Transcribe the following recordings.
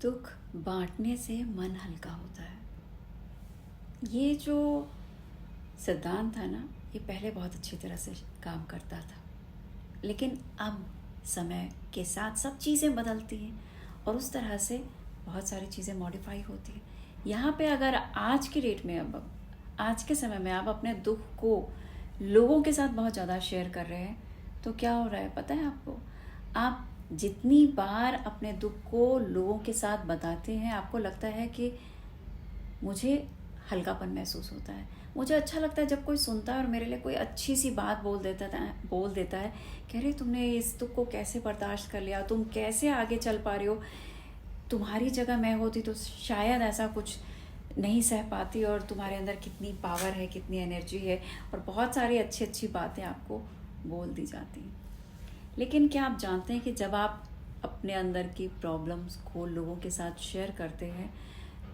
दुख बांटने से मन हल्का होता है। ये जो सिद्धांत था ना, ये पहले बहुत अच्छी तरह से काम करता था, लेकिन अब समय के साथ सब चीज़ें बदलती हैं और उस तरह से बहुत सारी चीज़ें मॉडिफाई होती हैं। यहाँ पे अगर आज की डेट में, अब आज के समय में आप अपने दुख को लोगों के साथ बहुत ज़्यादा शेयर कर रहे हैं, तो क्या हो रहा है पता है आपको? आप जितनी बार अपने दुख को लोगों के साथ बताते हैं, आपको लगता है कि मुझे हल्कापन महसूस होता है, मुझे अच्छा लगता है जब कोई सुनता है और मेरे लिए कोई अच्छी सी बात बोल देता है कि अरे तुमने इस दुख को कैसे बर्दाश्त कर लिया, तुम कैसे आगे चल पा रही हो, तुम्हारी जगह मैं होती तो शायद ऐसा कुछ नहीं सह पाती, और तुम्हारे अंदर कितनी पावर है, कितनी एनर्जी है, और बहुत सारी अच्छी अच्छी बातें आपको बोल दी जाती हैं। लेकिन क्या आप जानते हैं कि जब आप अपने अंदर की प्रॉब्लम्स को लोगों के साथ शेयर करते हैं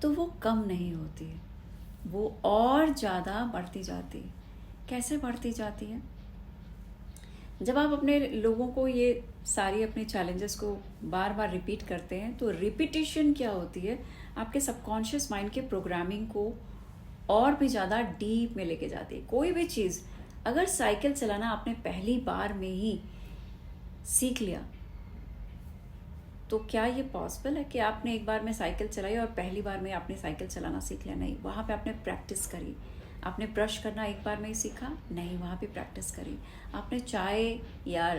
तो वो कम नहीं होती है, वो और ज़्यादा बढ़ती जाती है। कैसे बढ़ती जाती है? जब आप अपने लोगों को ये सारी अपनी चैलेंजेस को बार बार रिपीट करते हैं, तो रिपीटिशन क्या होती है, आपके सबकॉन्शियस माइंड के प्रोग्रामिंग को और भी ज़्यादा डीप में लेके जाती है। कोई भी चीज़, अगर साइकिल चलाना आपने पहली बार में ही सीख लिया, तो क्या ये पॉसिबल है कि आपने एक बार में साइकिल चलाई और पहली बार में आपने साइकिल चलाना सीख लिया? नहीं, वहाँ पे आपने प्रैक्टिस करी। आपने ब्रश करना एक बार में ही सीखा? नहीं, वहाँ पे प्रैक्टिस करी। आपने चाय या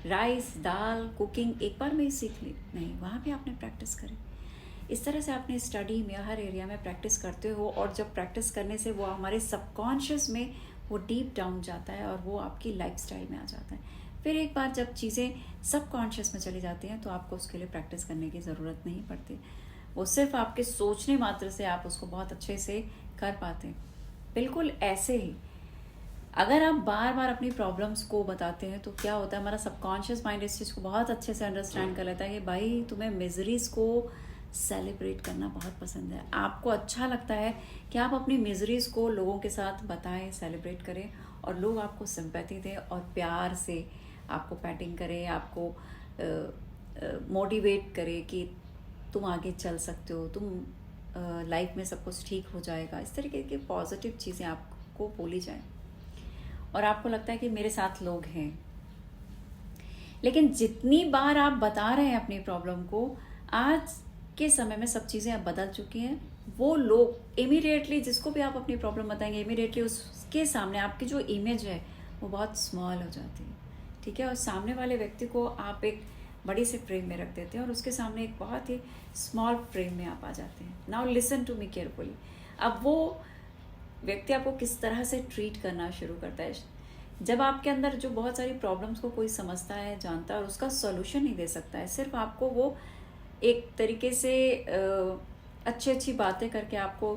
राइस, दाल, कुकिंग एक बार में ही सीख ली? नहीं, वहाँ पे आपने प्रैक्टिस करी। इस तरह से आपने स्टडी में हर एरिया में प्रैक्टिस करते हो, और जब प्रैक्टिस करने से वो हमारे सबकॉन्शियस में वो डीप डाउन जाता है और वो आपकी लाइफस्टाइल में आ जाता है। फिर एक बार जब चीज़ें सबकॉन्शियस में चली जाती हैं तो आपको उसके लिए प्रैक्टिस करने की ज़रूरत नहीं पड़ती, वो सिर्फ आपके सोचने मात्र से आप उसको बहुत अच्छे से कर पाते हैं। बिल्कुल ऐसे ही अगर आप बार बार अपनी प्रॉब्लम्स को बताते हैं तो क्या होता है, हमारा सबकॉन्शियस माइंड इस चीज़ को बहुत अच्छे से अंडरस्टैंड कर लेता है कि भाई तुम्हें मिजरीज को सेलिब्रेट करना बहुत पसंद है। आपको अच्छा लगता है कि आप अपनी मिजरीज को लोगों के साथ बताएं, सेलिब्रेट करें, और लोग आपको सिंपैथी दें और प्यार से आपको पैटिंग करें, आपको मोटिवेट करें कि तुम आगे चल सकते हो, तुम लाइफ में सब कुछ ठीक हो जाएगा। इस तरीके की पॉजिटिव चीज़ें आपको बोली जाएं और आपको लगता है कि मेरे साथ लोग हैं। लेकिन जितनी बार आप बता रहे हैं अपनी प्रॉब्लम को, आज के समय में सब चीज़ें अब बदल चुकी हैं। वो लोग इमीडिएटली, जिसको भी आप अपनी प्रॉब्लम बताएंगे, इमीडिएटली उसके सामने आपकी जो इमेज है वो बहुत स्मॉल हो जाती है, ठीक है। और सामने वाले व्यक्ति को आप एक बड़ी से फ्रेम में रख देते हैं और उसके सामने एक बहुत ही स्मॉल फ्रेम में आप आ जाते हैं। Now listen to me carefully. अब वो व्यक्ति आपको किस तरह से ट्रीट करना शुरू करता है, जब आपके अंदर जो बहुत सारी प्रॉब्लम्स को कोई समझता है, जानता है और उसका सॉल्यूशन नहीं दे सकता है, सिर्फ आपको वो एक तरीके से अच्छी अच्छी बातें करके आपको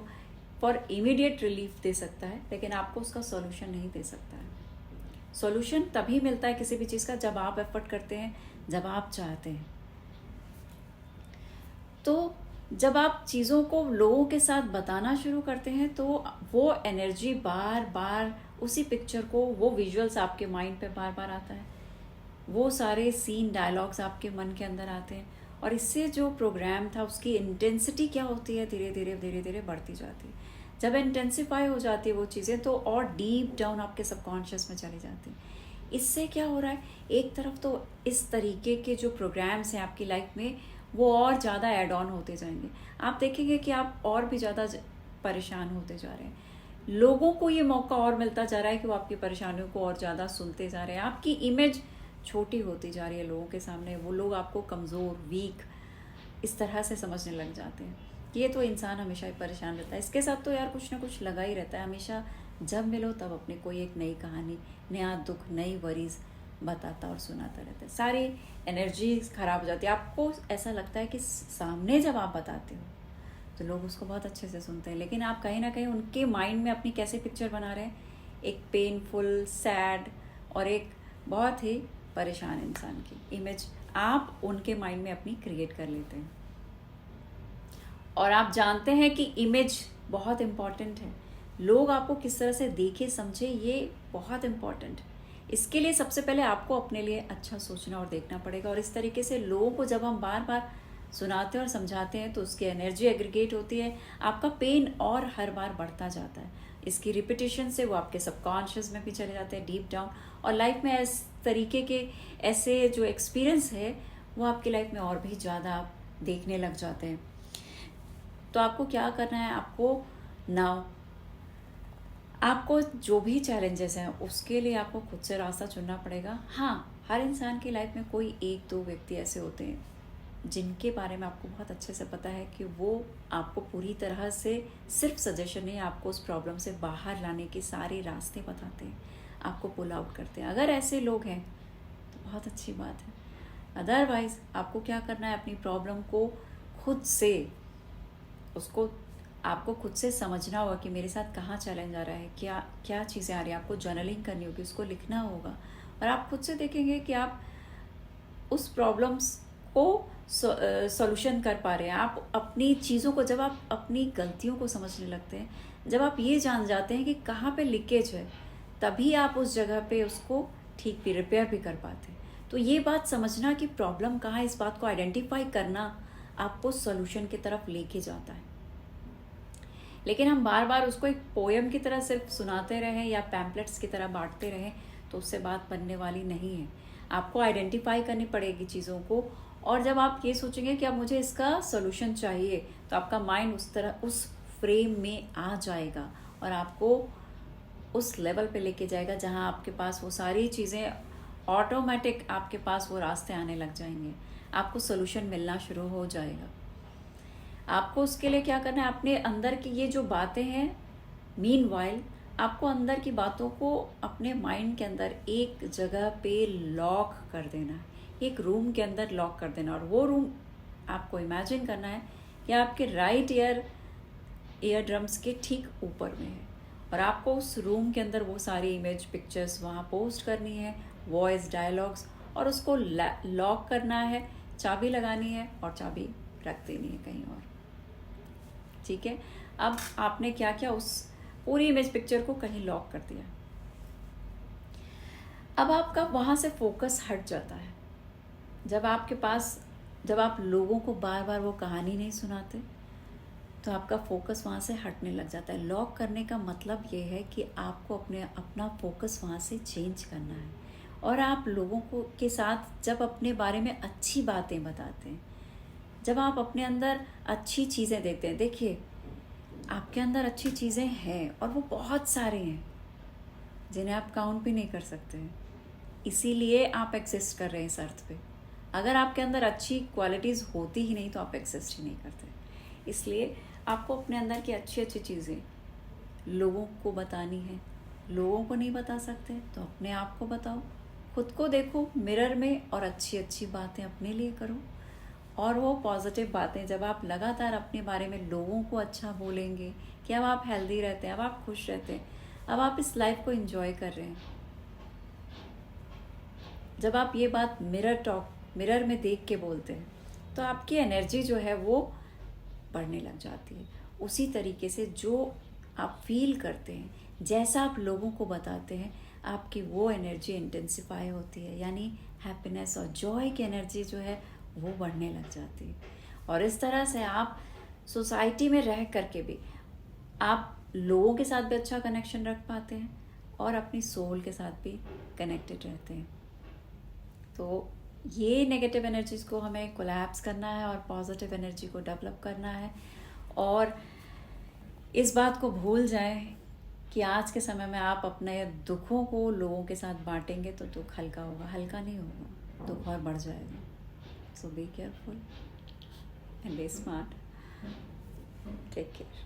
फॉर इमीडिएट रिलीफ दे सकता है, लेकिन आपको उसका सॉल्यूशन नहीं दे सकता है। सॉल्यूशन तभी मिलता है किसी भी चीज़ का जब आप एफर्ट करते हैं, जब आप चाहते हैं। तो जब आप चीज़ों को लोगों के साथ बताना शुरू करते हैं तो वो एनर्जी बार बार उसी पिक्चर को, वो विजुअल्स आपके माइंड पे बार बार आता है, वो सारे सीन, डायलॉग्स आपके मन के अंदर आते हैं, और इससे जो प्रोग्राम था उसकी इंटेंसिटी क्या होती है, धीरे धीरे धीरे धीरे बढ़ती जाती है। जब इंटेंसिफाई हो जाती है वो चीज़ें, तो और डीप डाउन आपके सबकॉन्शियस में चली जाती है। इससे क्या हो रहा है, एक तरफ तो इस तरीके के जो प्रोग्राम्स हैं आपकी लाइफ में वो और ज़्यादा ऐड ऑन होते जाएंगे। आप देखेंगे कि आप और भी ज़्यादा परेशान होते जा रहे हैं, लोगों को ये मौका और मिलता जा रहा है कि वो आपकी परेशानियों को और ज़्यादा सुनते जा रहे हैं। आपकी इमेज छोटी होती जा रही है लोगों के सामने, वो लोग आपको कमज़ोर, वीक इस तरह से समझने लग जाते हैं कि ये तो इंसान हमेशा ही परेशान रहता है, इसके साथ तो यार कुछ ना कुछ लगा ही रहता है, हमेशा जब मिलो तब अपने कोई एक नई कहानी, नया दुख, नई वरीज बताता और सुनाता रहता है। सारी एनर्जी खराब हो जाती है। आपको ऐसा लगता है कि सामने जब आप बताते हो तो लोग उसको बहुत अच्छे से सुनते हैं, लेकिन आप कहीं ना कहीं उनके माइंड में अपनी कैसे पिक्चर बना रहे हैं, एक पेनफुल, सैड और एक बहुत ही परेशान इंसान की इमेज आप उनके माइंड में अपनी क्रिएट कर लेते हैं। और आप जानते हैं कि इमेज बहुत इम्पॉर्टेंट है, लोग आपको किस तरह से देखे, समझे, ये बहुत इम्पॉर्टेंट है। इसके लिए सबसे पहले आपको अपने लिए अच्छा सोचना और देखना पड़ेगा, और इस तरीके से लोगों को जब हम बार बार सुनाते हैं और समझाते हैं तो उसकी एनर्जी एग्रीगेट होती है, आपका पेन और हर बार बढ़ता जाता है। इसकी रिपीटिशन से वो आपके सबकॉन्शियस में भी चले जाते हैं, डीप डाउन, और लाइफ में इस तरीके के ऐसे जो एक्सपीरियंस है वो आपकी लाइफ में और भी ज़्यादा आप देखने लग जाते हैं। तो आपको क्या करना है, आपको जो भी चैलेंजेस हैं उसके लिए आपको खुद से रास्ता चुनना पड़ेगा। हाँ, हर इंसान की लाइफ में कोई एक दो व्यक्ति ऐसे होते हैं जिनके बारे में आपको बहुत अच्छे से पता है कि वो आपको पूरी तरह से सिर्फ सजेशन नहीं, आपको उस प्रॉब्लम से बाहर लाने के सारे रास्ते बताते हैं, आपको पुल आउट करते हैं। अगर ऐसे लोग हैं तो बहुत अच्छी बात है। अदरवाइज आपको क्या करना है, अपनी प्रॉब्लम को खुद से आपको खुद से समझना होगा कि मेरे साथ कहाँ चैलेंज आ रहा है, क्या क्या चीज़ें आ रही हैं। आपको जर्नलिंग करनी होगी, उसको लिखना होगा, और आप खुद से देखेंगे कि आप उस प्रॉब्लम्स को सॉल्यूशन कर पा रहे हैं। आप अपनी चीज़ों को, जब आप अपनी गलतियों को समझने लगते हैं, जब आप ये जान जाते हैं कि कहाँ पे लीकेज है, तभी आप उस जगह पे उसको ठीक भी, रिपेयर भी कर पाते हैं। तो ये बात समझना कि प्रॉब्लम कहाँ है, इस बात को आइडेंटिफाई करना आपको सॉल्यूशन की तरफ लेके जाता है। लेकिन हम बार बार उसको एक पोएम की तरह सिर्फ सुनाते रहें या पैम्पलेट्स की तरह बांटते रहें तो उससे बात बनने वाली नहीं है। आपको आइडेंटिफाई करनी पड़ेगी चीज़ों को, और जब आप ये सोचेंगे कि अब मुझे इसका सोल्यूशन चाहिए, तो आपका माइंड उस फ्रेम में आ जाएगा और आपको उस लेवल पे लेके जाएगा जहाँ आपके पास वो सारी चीज़ें ऑटोमेटिक, आपके पास वो रास्ते आने लग जाएंगे, आपको सोल्यूशन मिलना शुरू हो जाएगा। आपको उसके लिए क्या करना है, अपने अंदर की ये जो बातें हैं, मीनवाइल आपको अंदर की बातों को अपने माइंड के अंदर एक जगह पे लॉक कर देना है, एक रूम के अंदर लॉक कर देना। और वो रूम आपको इमेजिन करना है कि आपके राइट ईयर ड्रम्स के ठीक ऊपर में है, और आपको उस रूम के अंदर वो सारी इमेज पिक्चर्स वहाँ पोस्ट करनी है, वॉइस डायलॉग्स, और उसको लॉक करना है, चाबी लगानी है और चाबी रख देनी है कहीं और। ठीक है, अब आपने क्या किया, उस पूरी इमेज पिक्चर को कहीं लॉक कर दिया। अब आपका वहाँ से फोकस हट जाता है। जब आप लोगों को बार बार वो कहानी नहीं सुनाते तो आपका फोकस वहाँ से हटने लग जाता है। लॉक करने का मतलब ये है कि आपको अपना फोकस वहाँ से चेंज करना है, और आप लोगों के साथ जब अपने बारे में अच्छी बातें बताते हैं, जब आप अपने अंदर अच्छी चीज़ें देखते हैं, देखिए आपके अंदर अच्छी चीज़ें हैं और वो बहुत सारे हैं जिन्हें आप काउंट भी नहीं कर सकते हैं, इसीलिए आप एग्जिस्ट कर रहे हैं इस अर्थ पे। अगर आपके अंदर अच्छी क्वालिटीज़ होती ही नहीं तो आप एग्जिस्ट ही नहीं करते। इसलिए आपको अपने अंदर की अच्छी अच्छी चीज़ें लोगों को बतानी है। लोगों को नहीं बता सकते तो अपने आप को बताओ, खुद को देखो मिरर में और अच्छी अच्छी बातें अपने लिए करो। और वो पॉजिटिव बातें जब आप लगातार अपने बारे में लोगों को अच्छा बोलेंगे कि अब आप हेल्दी रहते हैं, अब आप खुश रहते हैं, अब आप इस लाइफ को एंजॉय कर रहे हैं, जब आप ये बात मिरर में देख के बोलते हैं तो आपकी एनर्जी जो है वो बढ़ने लग जाती है। उसी तरीके से जो आप फील करते हैं, जैसा आप लोगों को बताते हैं, आपकी वो एनर्जी इंटेंसिफाई होती है, यानी हैप्पीनेस और जॉय की एनर्जी जो है वो बढ़ने लग जाती है। और इस तरह से आप सोसाइटी में रह करके भी आप लोगों के साथ भी अच्छा कनेक्शन रख पाते हैं और अपनी सोल के साथ भी कनेक्टेड रहते हैं। तो ये नेगेटिव एनर्जीज को हमें कोलैप्स करना है और पॉजिटिव एनर्जी को डेवलप करना है। और इस बात को भूल जाएं कि आज के समय में आप अपने दुखों को लोगों के साथ बांटेंगे तो दुख हल्का होगा, हल्का नहीं होगा, दुख और बढ़ जाएगा। So be careful and be smart. Take care.